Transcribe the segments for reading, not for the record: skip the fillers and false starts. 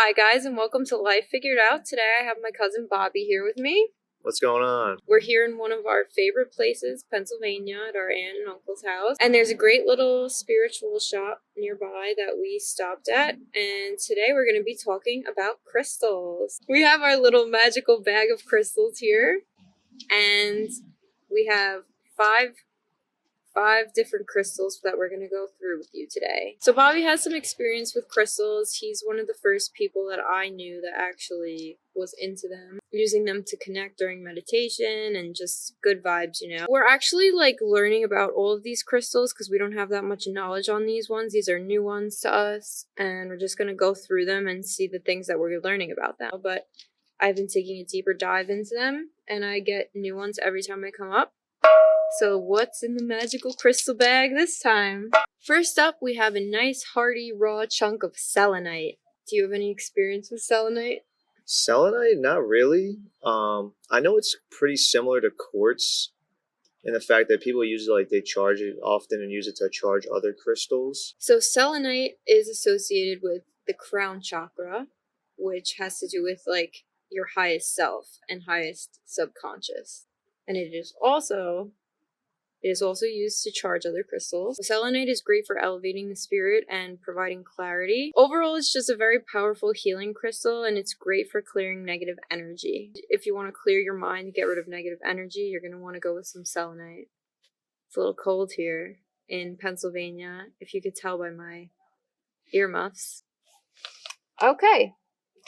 Hi guys, and welcome to Life Figured Out. Today I have my cousin Bobby here with me. What's going on? We're here in one of our favorite places, Pennsylvania, at our aunt and uncle's house. And there's a great little spiritual shop nearby that we stopped at. And today we're going to be talking about crystals. We have our little magical bag of crystals here. And we have five different crystals that we're going to go through with you today. So Bobby has some experience with crystals. He's one of the first people that I knew that actually was into them, using them to connect during meditation and just good vibes, you know. We're actually like learning about all of these crystals because we don't have that much knowledge on these ones. These are new ones to us, and we're just going to go through them and see the things that we're learning about them. But I've been taking a deeper dive into them, and I get new ones every time I come up. So what's in the magical crystal bag this time? First up, we have a nice hearty raw chunk of selenite. Do you have any experience with selenite? Selenite? Not really. I know it's pretty similar to quartz in the fact that people use it like they charge it often and use it to charge other crystals. So selenite is associated with the crown chakra, which has to do with like your highest self and highest subconscious. And it is also used to charge other crystals. Selenite is great for elevating the spirit and providing clarity. Overall, it's just a very powerful healing crystal, and it's great for clearing negative energy. If you want to clear your mind, get rid of negative energy, you're going to want to go with some selenite. It's a little cold here in Pennsylvania, if you could tell by my earmuffs. Okay,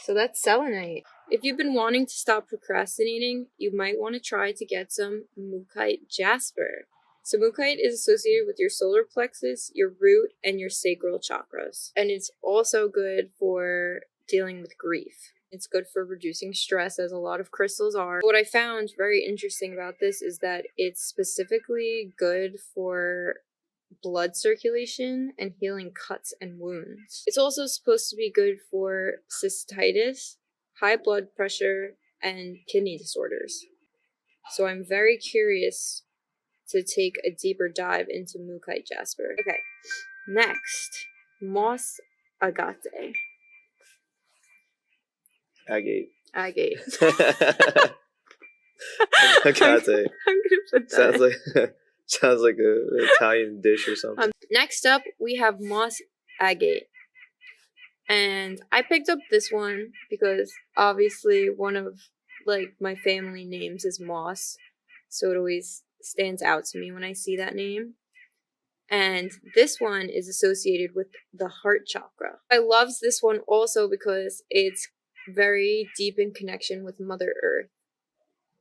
so that's selenite. If you've been wanting to stop procrastinating, you might want to try to get some Mookaite Jasper. So Mookaite is associated with your solar plexus, your root, and your sacral chakras. And it's also good for dealing with grief. It's good for reducing stress, as a lot of crystals are. What I found very interesting about this is that it's specifically good for blood circulation and healing cuts and wounds. It's also supposed to be good for cystitis, high blood pressure, and kidney disorders. So I'm very curious to take a deeper dive into Mookaite Jasper. Okay, next, moss agate. Agate. Agate. Agate. I'm gonna put that. Sounds like an Italian dish or something. Next up, we have moss agate. And I picked up this one because obviously one of like my family names is Moss, so it always stands out to me when I see that name. And this one is associated with the heart chakra. I love this one also because it's very deep in connection with Mother Earth.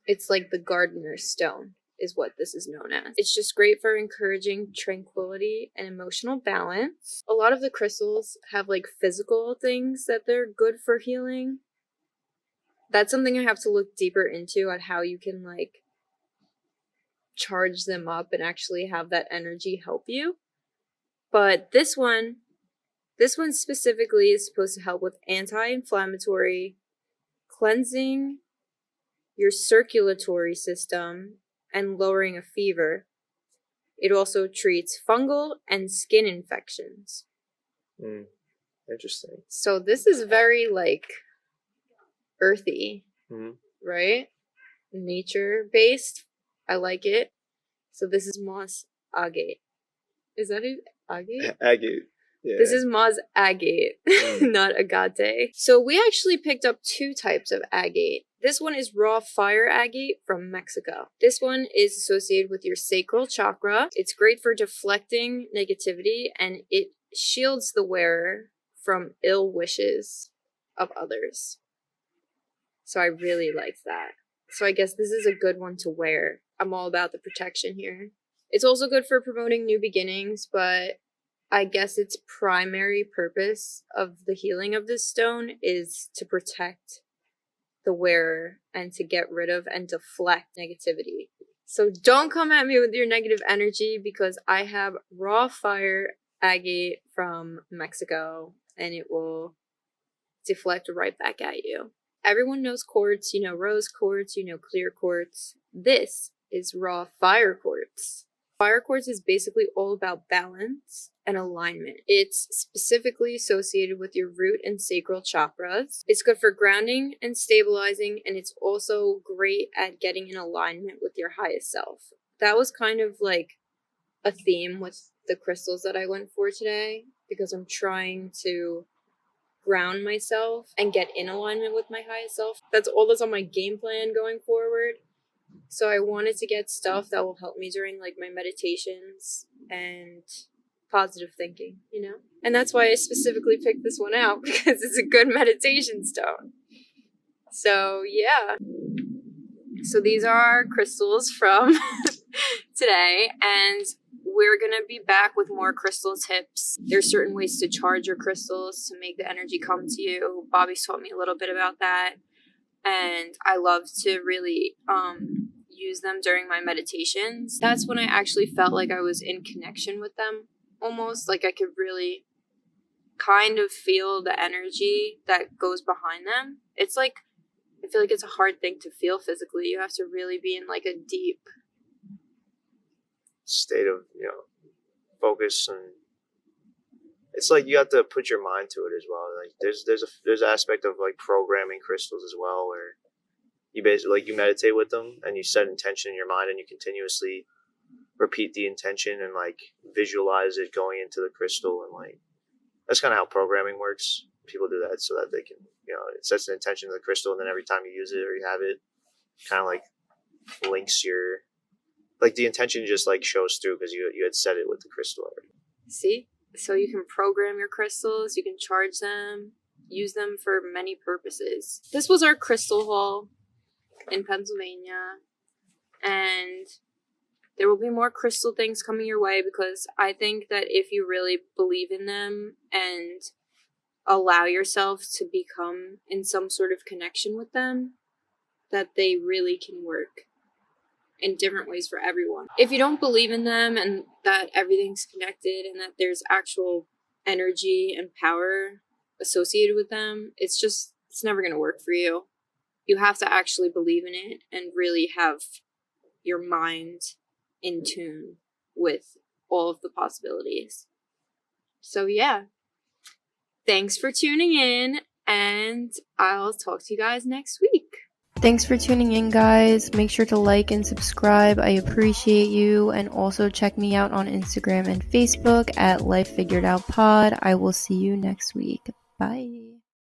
It's like the gardener's stone is what this is known as. It's just great for encouraging tranquility and emotional balance. A lot of the crystals have like physical things that they're good for healing. That's something I have to look deeper into at how you can like charge them up and actually have that energy help you. But this one specifically is supposed to help with anti-inflammatory, cleansing your circulatory system, and lowering a fever. It also treats fungal and skin infections. Interesting. So this is very like earthy, right? Nature based. I like it. So this is moss agate. Is that it? Agate? Agate. Yeah. This is moss agate, not agate. So we actually picked up two types of agate. This one is raw fire agate from Mexico. This one is associated with your sacral chakra. It's great for deflecting negativity, and it shields the wearer from ill wishes of others. So I really like that. So I guess this is a good one to wear. I'm all about the protection here. It's also good for promoting new beginnings, but I guess its primary purpose of the healing of this stone is to protect the wearer and to get rid of and deflect negativity. So don't come at me with your negative energy because I have raw fire agate from Mexico and it will deflect right back at you. Everyone knows quartz, you know rose quartz, you know clear quartz. This is raw fire quartz. Fire quartz is basically all about balance and alignment. It's specifically associated with your root and sacral chakras. It's good for grounding and stabilizing, and it's also great at getting in alignment with your highest self. That was kind of like a theme with the crystals that I went for today, because I'm trying to ground myself and get in alignment with my highest self. That's all that's on my game plan going forward. So I wanted to get stuff that will help me during like my meditations and positive thinking, you know? And that's why I specifically picked this one out, because it's a good meditation stone. So yeah. So these are our crystals from today, and we're gonna be back with more crystal tips. There's certain ways to charge your crystals to make the energy come to you. Bobby's taught me a little bit about that, and I love to really use them during my meditations. That's when I actually felt like I was in connection with them, almost like I could really kind of feel the energy that goes behind them. It's like, I feel like it's a hard thing to feel physically. You have to really be in like a deep state of, focus, and it's like you have to put your mind to it as well. Like there's an aspect of like programming crystals as well, where you basically like you meditate with them and you set intention in your mind and you continuously repeat the intention and like visualize it going into the crystal, and like that's kind of how programming works. People do that so that they can, it sets an intention to the crystal, and then every time you use it or you have it, kind of like links your, like the intention just like shows through because you had set it with the crystal already. See? So you can program your crystals, you can charge them, use them for many purposes. This was our crystal haul in Pennsylvania, and there will be more crystal things coming your way, because I think that if you really believe in them and allow yourself to become in some sort of connection with them, that they really can work in different ways for everyone. If you don't believe in them and that everything's connected and that there's actual energy and power associated with them, it's never going to work for you. You have to actually believe in it and really have your mind in tune with all of the possibilities. So yeah, thanks for tuning in, and I'll talk to you guys next week. Thanks for tuning in, guys. Make sure to like and subscribe. I appreciate you. And also check me out on Instagram and Facebook at Life Figured Out Pod. I will see you next week. Bye.